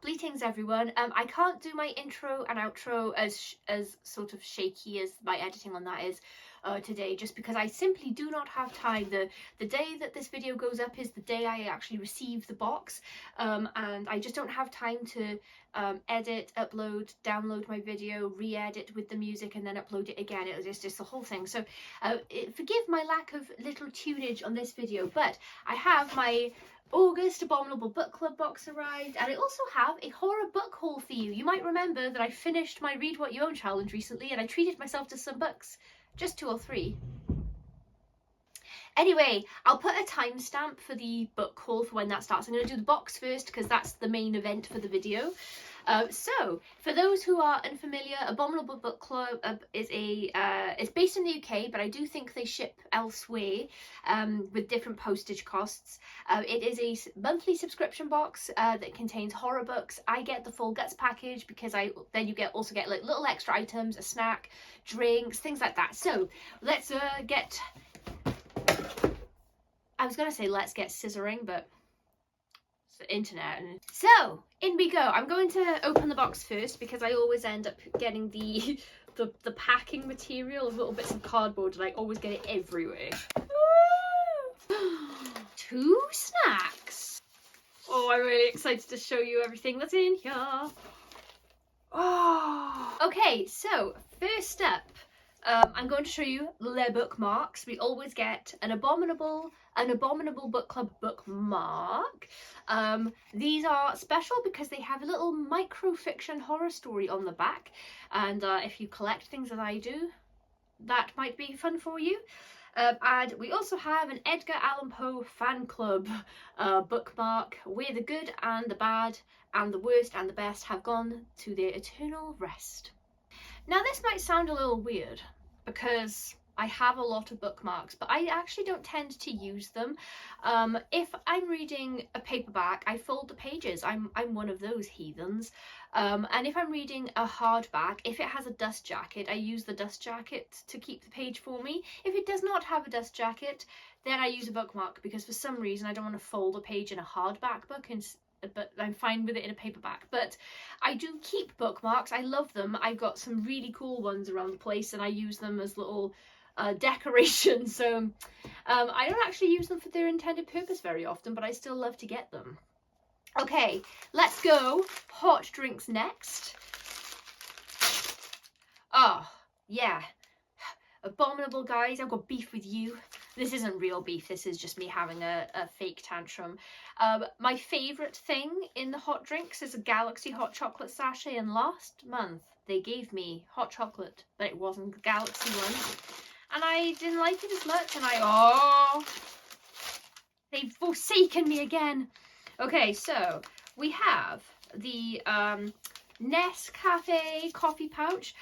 Bleatings, everyone. I can't do my intro and outro as sort of shaky as my editing on that is today, just because I simply do not have time. The day that this video goes up is the day I actually receive the box, and I just don't have time to edit, upload, download my video, re-edit with the music, and then upload it again. It was just the whole thing. So forgive my lack of little tunage on this video, but I have my August Abominable Book Club box arrived, and I also have a horror book haul for you. You might remember that I finished my Read What You Own challenge recently, and I treated myself to some books, just 2 or 3. Anyway, I'll put a timestamp for the book haul for when that starts. I'm going to do the box first because that's the main event for the video. So, for those who are unfamiliar, Abominable Book Club it's based in the UK, but I do think they ship elsewhere with different postage costs. It is a monthly subscription box that contains horror books. I get the full guts package because then you also get like little extra items, a snack, drinks, things like that. So let's get. I was gonna say let's get scissoring, but the internet. And so in we go. I'm going to open the box first because I always end up getting the packing material of little bits of cardboard, and I always get it everywhere. 2 snacks. Oh, I'm really excited to show you everything that's in here. Oh, okay, so first up, I'm going to show you the bookmarks. We always get an Abominable Book Club bookmark. These are special because they have a little microfiction horror story on the back, and if you collect things as I do, that might be fun for you. And we also have an Edgar Allan Poe fan club bookmark where the good and the bad and the worst and the best have gone to their eternal rest. Now this might sound a little weird because I have a lot of bookmarks, but I actually don't tend to use them. If I'm reading a paperback, I fold the pages. I'm one of those heathens. And if I'm reading a hardback, if it has a dust jacket, I use the dust jacket to keep the page for me. If it does not have a dust jacket, then I use a bookmark because for some reason I don't want to fold a page in a hardback book, but I'm fine with it in a paperback. But I do keep bookmarks. I love them. I've got some really cool ones around the place, and I use them as little decoration. So I don't actually use them for their intended purpose very often, but I still love to get them. Okay, let's go. Hot drinks next. Oh, yeah. Abominable, guys, I've got beef with you. This isn't real beef, this is just me having a fake tantrum. My favourite thing in the hot drinks is a Galaxy hot chocolate sachet, and last month they gave me hot chocolate, but it wasn't the Galaxy one. And I didn't like it as much, and they've forsaken me again. Okay, so we have the Nescafe coffee pouch.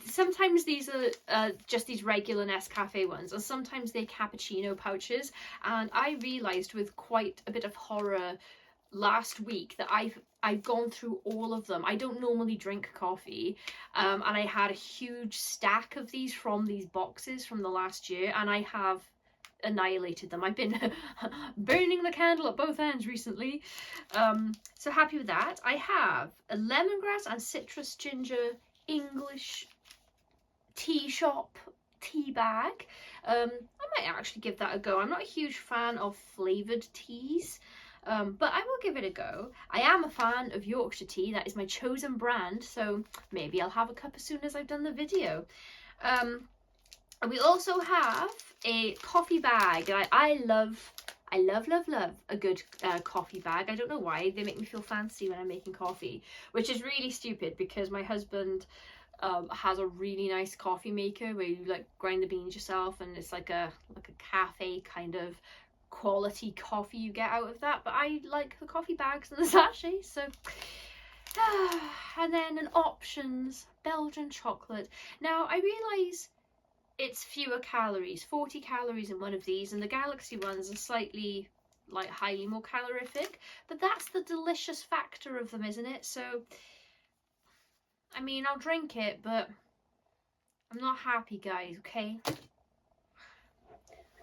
Sometimes these are just these regular Nescafe ones, and sometimes they're cappuccino pouches. And I realised with quite a bit of horror last week that I've gone through all of them. I don't normally drink coffee, and I had a huge stack of these from these boxes from the last year, and I have annihilated them. I've been burning the candle at both ends recently. So happy with that. I have a lemongrass and citrus ginger English tea shop tea bag. I might actually give that a go. I'm not a huge fan of flavoured teas, but I will give it a go. I am a fan of Yorkshire tea. That is my chosen brand, so maybe I'll have a cup as soon as I've done the video. We also have a coffee bag. I love a good coffee bag. I don't know why, they make me feel fancy when I'm making coffee, which is really stupid because my husband has a really nice coffee maker where you like grind the beans yourself, and it's like a cafe kind of quality coffee you get out of that. But I like the coffee bags and the sachets, so and then an options Belgian chocolate. Now I realise it's fewer calories, 40 calories in one of these, and the Galaxy ones are slightly like highly more calorific, but that's the delicious factor of them, isn't it? So I mean, I'll drink it, but I'm not happy, guys, okay?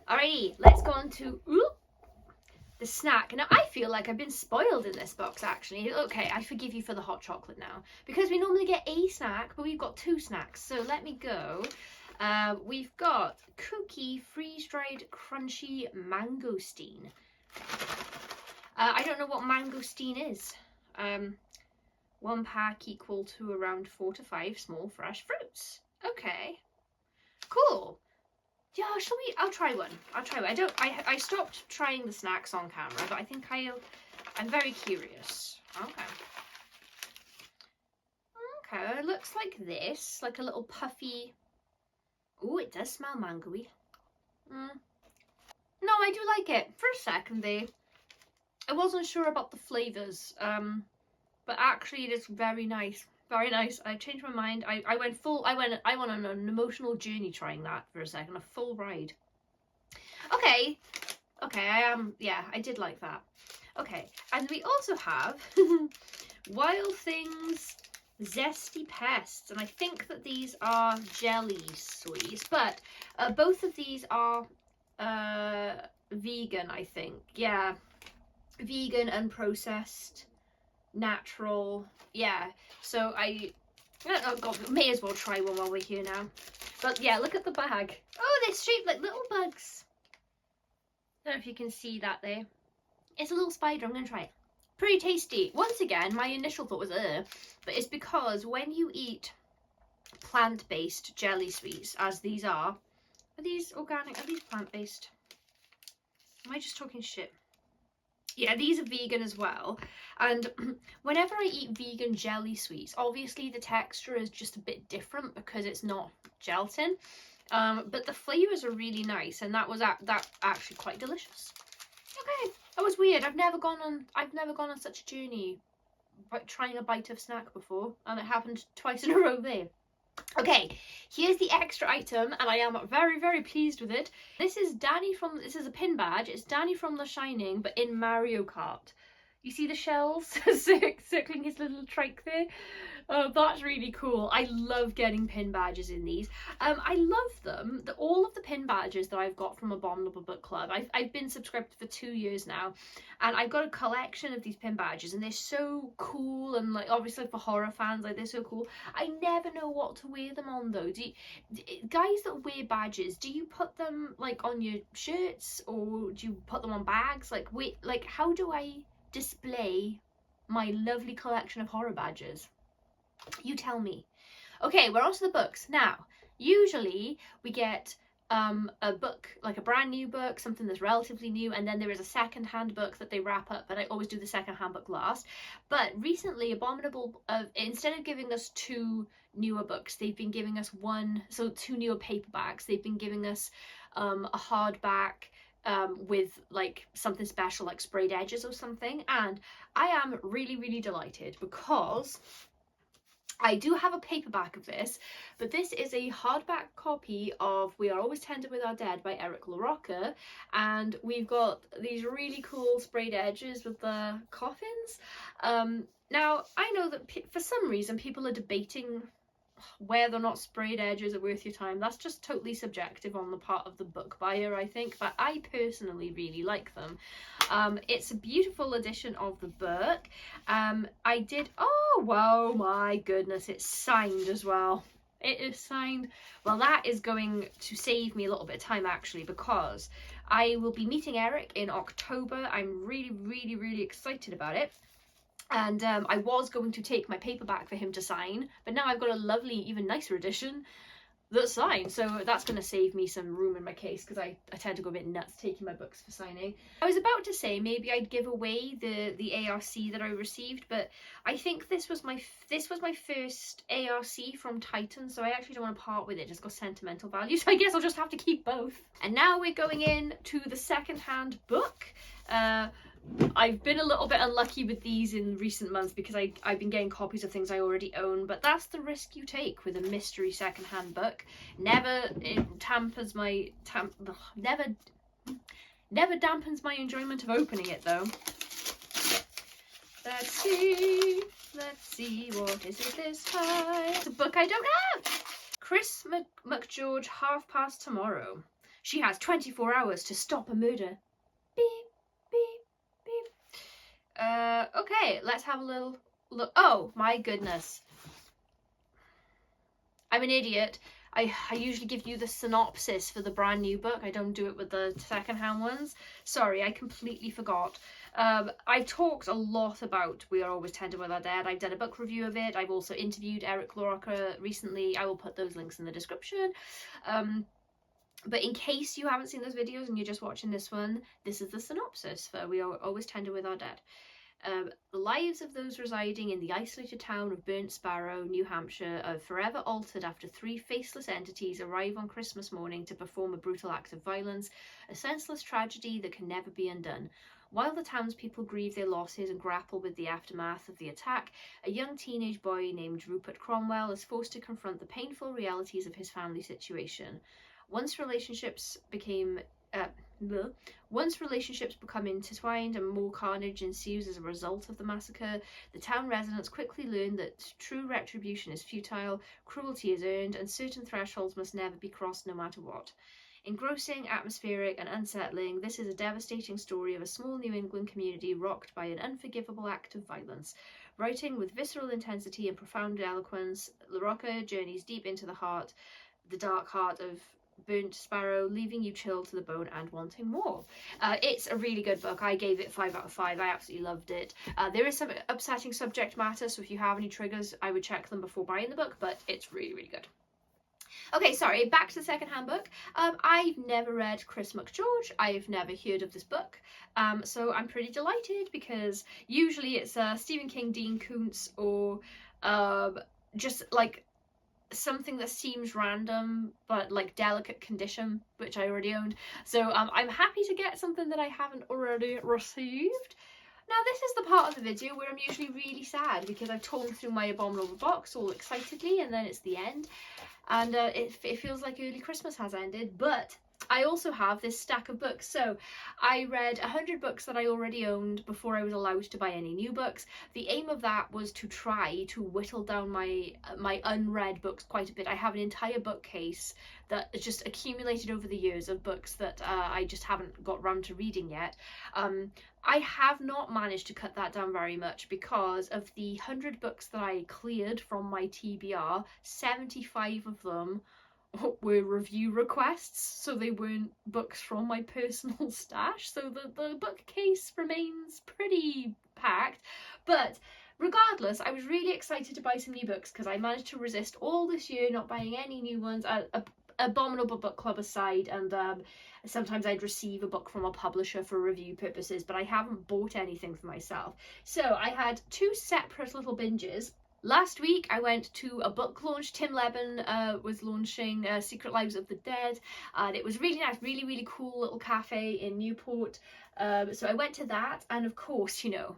Alrighty, let's go on to the snack. Now, I feel like I've been spoiled in this box, actually. Okay, I forgive you for the hot chocolate now. Because we normally get a snack, but we've got 2 snacks. So let me go. We've got Cookie Freeze-Dried Crunchy Mangosteen. I don't know what mangosteen is. 1 pack equal to around 4 to 5 small fresh fruits. Okay. Cool. Yeah, shall we? I'll try one. I stopped trying the snacks on camera, but I think I'm very curious. Okay. Okay, it looks like this, like a little puffy. Oh, it does smell mango-y. No, I do like it. For a second there, I wasn't sure about the flavours, but actually it is very nice. Very nice. I changed my mind. I went on an emotional journey trying that for a second. A full ride. Okay. Okay, I did like that. Okay, and we also have Wild Things Zesty Pests, and I think that these are jelly sweets, but both of these are vegan, I think. Yeah, vegan, unprocessed, natural. Yeah, so I don't know, may as well try one while we're here now. But yeah, look at the bag. Oh, they're shaped like little bugs. I don't know if you can see that there. It's a little spider. I'm gonna try it. Pretty tasty. Once again, my initial thought was but it's because when you eat plant-based jelly sweets, as these are these organic? Are these plant-based? Am I just talking shit? Yeah, these are vegan as well. And whenever I eat vegan jelly sweets, obviously the texture is just a bit different because it's not gelatin. But the flavours are really nice, and that actually quite delicious. Okay, that was weird. I've never gone on such a journey trying a bite of snack before, and it happened twice in a row there. Okay, here's the extra item, and I am very, very pleased with it. This is a pin badge. It's Danny from The Shining, but in Mario Kart. You see the shells circling his little trike there? That's really cool. I love getting pin badges in these. I love them. All of the pin badges that I've got from Abominable Book Club, I've been subscribed for 2 years now, and I've got a collection of these pin badges, and they're so cool, and like obviously for horror fans, like they're so cool. I never know what to wear them on though. Guys that wear badges, do you put them like on your shirts, or do you put them on bags? Like how do I display my lovely collection of horror badges? You tell me. Okay, we're on to the books now. Usually we get a book, like a brand new book, something that's relatively new, and then there is a second-hand book that they wrap up, but I always do the second-hand book last. But recently Abominable, instead of giving us 2 newer books, they've been giving us 2 newer paperbacks. They've been giving us a hardback with like something special like sprayed edges or something, and I am really, really delighted because I do have a paperback of this, but this is a hardback copy of We Are Always Tender With Our Dead by Eric LaRocca, and we've got these really cool sprayed edges with the coffins. Now, I know that for some reason people are debating whether or not sprayed edges are worth your time. That's just totally subjective on the part of the book buyer, I think, but I personally really like them. It's a beautiful edition of the book. Oh wow, my goodness, it's signed as well. It is signed. Well, that is going to save me a little bit of time actually, because I will be meeting Erik in October. I'm really, really, really excited about it. And I was going to take my paperback for him to sign, but now I've got a lovely, even nicer edition that's signed, so that's going to save me some room in my case, because I tend to go a bit nuts taking my books for signing. I was about to say maybe I'd give away the ARC that I received, but I think this was my first ARC from Titan, so I actually don't want to part with it. It's got sentimental value, so I guess I'll just have to keep both. And now we're going in to the second-hand book. I've been a little bit unlucky with these in recent months because I've been getting copies of things I already own, but that's the risk you take with a mystery secondhand book. Never dampens my enjoyment of opening it though. Let's see what is it this time. It's a book I don't have. Chris McGeorge, Half Past Tomorrow. She has 24 hours to stop a murder. Beep, beep, Okay, let's have a little look. Oh my goodness, I'm an idiot. I usually give you the synopsis for the brand new book. I don't do it with the secondhand ones. Sorry, I completely forgot. I've talked a lot about We Are Always Tender with Our Dead. I've done a book review of it. I've also interviewed Eric LaRocca recently. I will put those links in the description. But in case you haven't seen those videos and you're just watching this one, this is the synopsis for We Are Always Tender with Our Dead. The lives of those residing in the isolated town of Burnt Sparrow, New Hampshire, are forever altered after 3 faceless entities arrive on Christmas morning to perform a brutal act of violence, a senseless tragedy that can never be undone. While the townspeople grieve their losses and grapple with the aftermath of the attack, a young teenage boy named Rupert Cromwell is forced to confront the painful realities of his family situation. Once relationships become intertwined and more carnage ensues as a result of the massacre, the town residents quickly learn that true retribution is futile, cruelty is earned, and certain thresholds must never be crossed no matter what. Engrossing, atmospheric, and unsettling, this is a devastating story of a small New England community rocked by an unforgivable act of violence. Writing with visceral intensity and profound eloquence, LaRocca journeys deep into the dark heart of Burnt Sparrow, leaving you chilled to the bone and wanting more. It's a really good book. I gave it 5 out of 5. I absolutely loved it. There is some upsetting subject matter, so if you have any triggers, I would check them before buying the book, but it's really, really good. Okay, sorry, back to the secondhand book. I've never read Chris McGeorge. I've never heard of this book. So I'm pretty delighted because usually it's Stephen King, Dean Koontz, or just like something that seems random but like Delicate Condition, which I already owned. So I'm happy to get something that I haven't already received. Now this is the part of the video where I'm usually really sad because I've torn through my Abominable box all excitedly and then it's the end and it feels like early Christmas has ended, but I also have this stack of books. So I read 100 books that I already owned before I was allowed to buy any new books. The aim of that was to try to whittle down my unread books quite a bit. I have an entire bookcase that is just accumulated over the years of books that I just haven't got round to reading yet. I have not managed to cut that down very much because of the 100 books that I cleared from my TBR, 75 of them were review requests, so they weren't books from my personal stash, so the bookcase remains pretty packed. But regardless, I was really excited to buy some new books because I managed to resist all this year not buying any new ones, Abominable Book Club aside, and sometimes I'd receive a book from a publisher for review purposes, but I haven't bought anything for myself. So I had 2 separate little binges. Last week I went to a book launch. Tim Leben was launching Secret Lives of the Dead, and it was really nice, really, really cool little cafe in Newport. So I went to that, and of course, you know,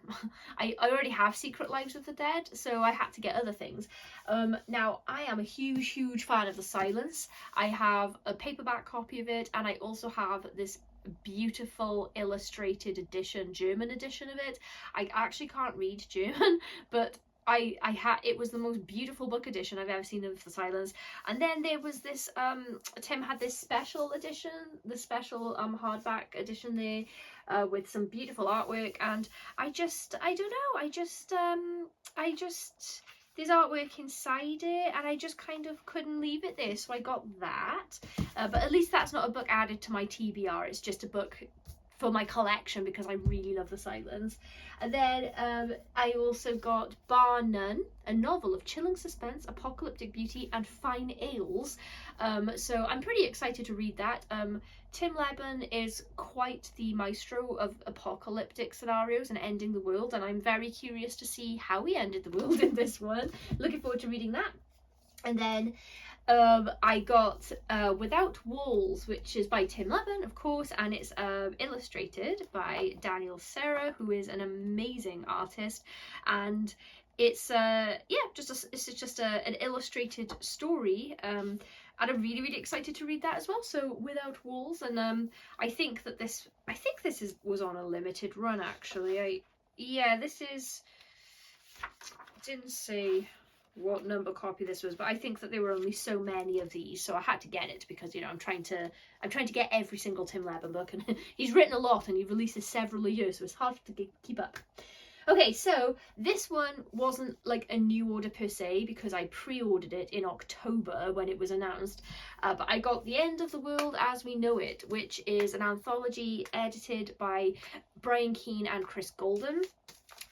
I already have Secret Lives of the Dead, so I had to get other things. Now, I am a huge fan of The Silence. I have a paperback copy of it, and I also have this beautiful illustrated edition, German edition of it. I actually can't read German, but it was the most beautiful book edition I've ever seen of The Silence. And then there was this Tim had this special edition, the special hardback edition there with some beautiful artwork, and I don't know, there's artwork inside it and I just kind of couldn't leave it there, so I got that. But at least that's not a book added to my TBR, it's just a book for my collection because I really love The Silence. And then I also got Bar None, a novel of chilling suspense, apocalyptic beauty, and fine ales. So I'm pretty excited to read that. Tim Leben is quite the maestro of apocalyptic scenarios and ending the world, and I'm very curious to see how he ended the world in this one. Looking forward to reading that. And then I got Without Walls, which is by Tim Leben, of course, and it's illustrated by Daniel Serra, who is an amazing artist, and it's an illustrated story, and I'm really excited to read that as well. So Without Walls, and I think this was on a limited run actually. This didn't say what number copy this was, but I think that there were only so many of these, so I had to get it because, you know, I'm trying to get every single Tim Leben book, and he's written a lot and he releases several a year, so it's hard to keep up. Okay, so this one wasn't like a new order per se because I pre-ordered it in October when it was announced, but I got The End of the World as We Know It, which is an anthology edited by Brian Keene and Chris Golden.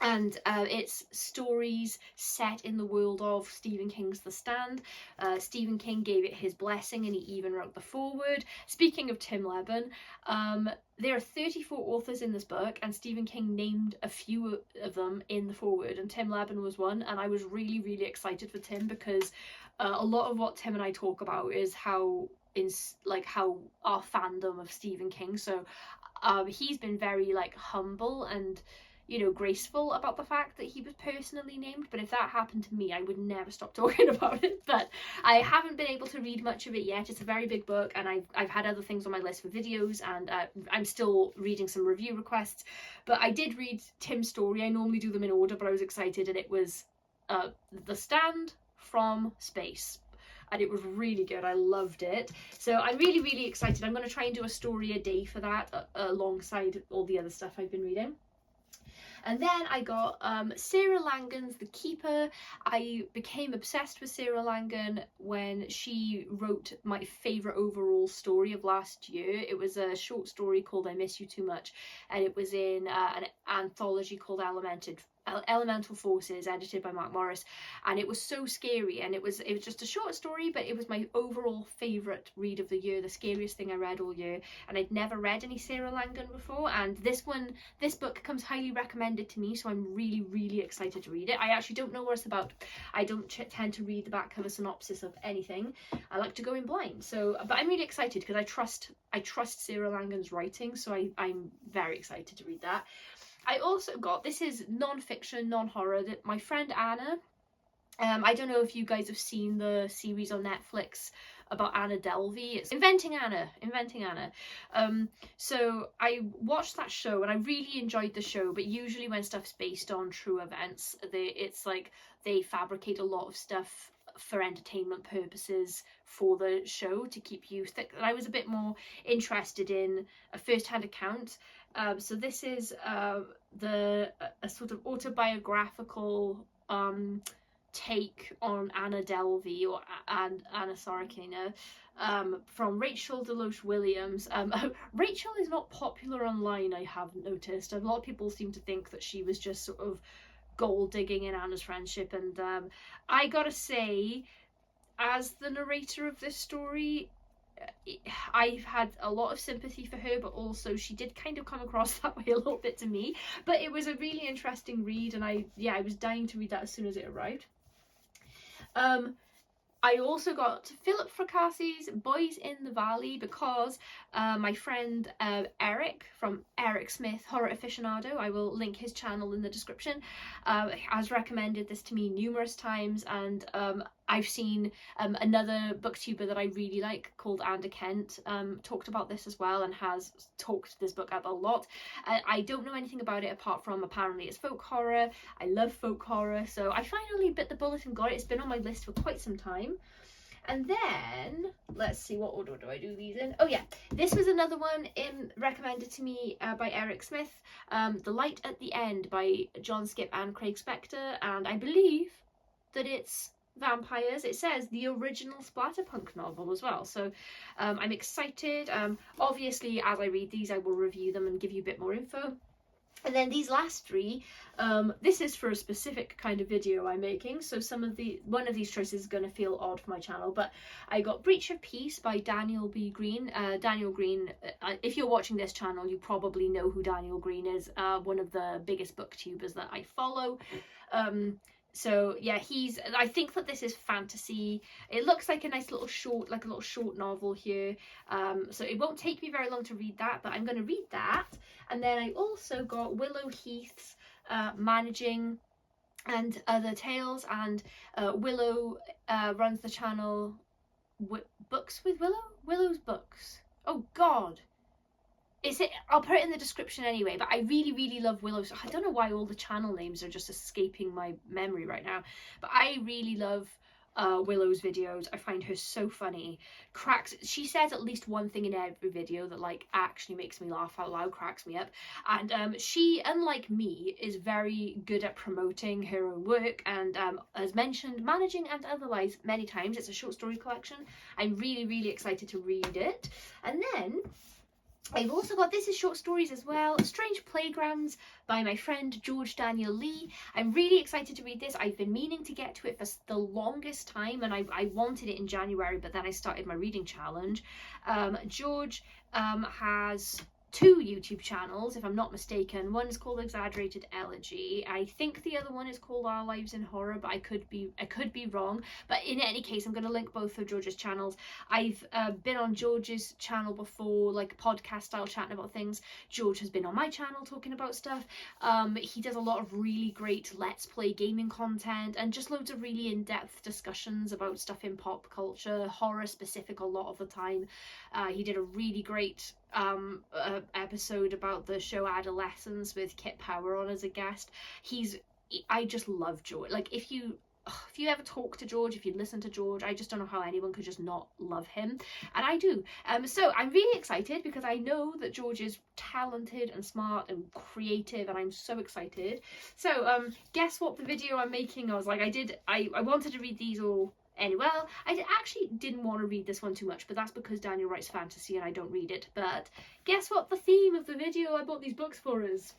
And it's stories set in the world of Stephen King's The Stand. Stephen King gave it his blessing and he even wrote the foreword. Speaking of Tim Levin, there are 34 authors in this book and Stephen King named a few of them in the foreword, and Tim Levin was one, and I was really, really excited for Tim because a lot of what Tim and I talk about is how our fandom of Stephen King. So he's been very like humble and, you know, graceful about the fact that he was personally named, but if that happened to me I would never stop talking about it. But I haven't been able to read much of it yet. It's a very big book and I've had other things on my list for videos, and I'm still reading some review requests, but I did read Tim's story. I normally do them in order, but I was excited, and it was The Stand from Space, and it was really good. I loved it. So I'm really, really excited. I'm going to try and do a story a day for that alongside all the other stuff I've been reading. And then I got Sarah Langan's The Keeper. I became obsessed with Sarah Langan when she wrote my favourite overall story of last year. It was a short story called I Miss You Too Much, and it was in an anthology called Elemental Forces, edited by Mark Morris, and it was so scary, and it was just a short story, but it was my overall favourite read of the year, the scariest thing I read all year, and I'd never read any Sarah Langan before, and this book comes highly recommended to me, so I'm really, really excited to read it. I actually don't know what it's about. I don't tend to read the back cover synopsis of anything. I like to go in blind, but I'm really excited because I trust Sarah Langan's writing, so I'm very excited to read that. I also got, this is non-fiction, non-horror, that my friend Anna, I don't know if you guys have seen the series on Netflix about Anna Delvey. It's Inventing Anna. So I watched that show and I really enjoyed the show, but usually when stuff's based on true events, it's like they fabricate a lot of stuff for entertainment purposes for the show to keep you thick. And I was a bit more interested in a first-hand account. So this is a sort of autobiographical take on Anna Delvey, or Anna Sorokina, from Rachel Deloche Williams. Rachel is not popular online, I have noticed. A lot of people seem to think that she was just sort of gold digging in Anna's friendship, and I gotta say, as the narrator of this story, I've had a lot of sympathy for her, but also she did kind of come across that way a little bit to me. But it was a really interesting read, and I was dying to read that as soon as it arrived. I also got Philip Fracassi's Boys in the Valley because my friend Erik from Eric Smith Horror Aficionado, I will link his channel in the description, has recommended this to me numerous times, and I've seen another booktuber that I really like called Andy Kent talked about this as well and has talked this book up a lot. I don't know anything about it apart from apparently it's folk horror. I love folk horror, so I finally bit the bullet and got it. It's been on my list for quite some time. And then, let's see, what order do I do these in? Oh yeah, this was another one recommended to me by Eric Smith, The Light at the End by John Skipp and Craig Spector, and I believe that it's vampires. It says the original splatterpunk novel as well, so I'm excited. Obviously, as I read these, I will review them and give you a bit more info. And then these last three, this is for a specific kind of video I'm making, so one of these choices is going to feel odd for my channel, but I got Breach of Peace by Daniel B. Greene. Daniel Greene, if you're watching this channel, you probably know who Daniel Greene is, one of the biggest booktubers that I follow. So yeah, I think that this is fantasy. It looks like a nice little short, like a little short novel here. So it won't take me very long to read that, but I'm going to read that. And then I also got Willow Heath's Managing and Other Tales, and Willow runs the channel Books with Willow? Willow's Books. Oh God. I'll put it in the description anyway, but I really, really love Willow. I don't know why all the channel names are just escaping my memory right now, but I really love Willow's videos. I find her so funny. She says at least one thing in every video that like actually makes me laugh out loud, cracks me up. And she, unlike me, is very good at promoting her own work, and as mentioned, managing and otherwise many times. It's a short story collection. I'm really excited to read it. And then I've also got, this is short stories as well, Strange Playgrounds by my friend George Daniel Lee. I'm really excited to read this. I've been meaning to get to it for the longest time, and I wanted it in January, but then I started my reading challenge. George has 2 YouTube channels, if I'm not mistaken. One is called Exaggerated Elegy. I think the other one is called Our Lives in Horror, but I could be wrong. But in any case, I'm going to link both of George's channels. I've been on George's channel before, like podcast style, chatting about things. George has been on my channel talking about stuff. He does a lot of really great Let's Play gaming content, and just loads of really in-depth discussions about stuff in pop culture, horror specific a lot of the time. He did a really great episode about the show Adolescence with Kit Power on as a guest. I just love George. Like, if you ever talk to George, if you listen to George, I just don't know how anyone could just not love him, and I do. So I'm really excited because I know that George is talented and smart and creative, and I'm so excited. So guess what the video I'm making? I was like, I wanted to read these all. Anyway, well, I actually didn't want to read this one too much, but that's because Daniel writes fantasy and I don't read it. But guess what the theme of the video I bought these books for is?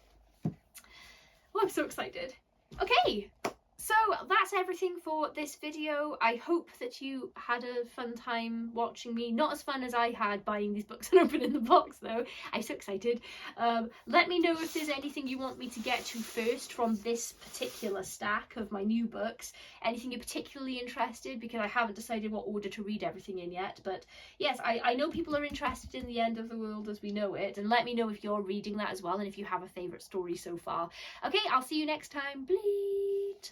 Oh, I'm so excited. Okay, so that's everything for this video. I hope that you had a fun time watching me. Not as fun as I had buying these books and opening the box though. I'm so excited. Let me know if there's anything you want me to get to first from this particular stack of my new books. Anything you're particularly interested, because I haven't decided what order to read everything in yet. But yes, I know people are interested in the end of the world as we know it, and let me know if you're reading that as well and if you have a favourite story so far. Okay, I'll see you next time. Bleed!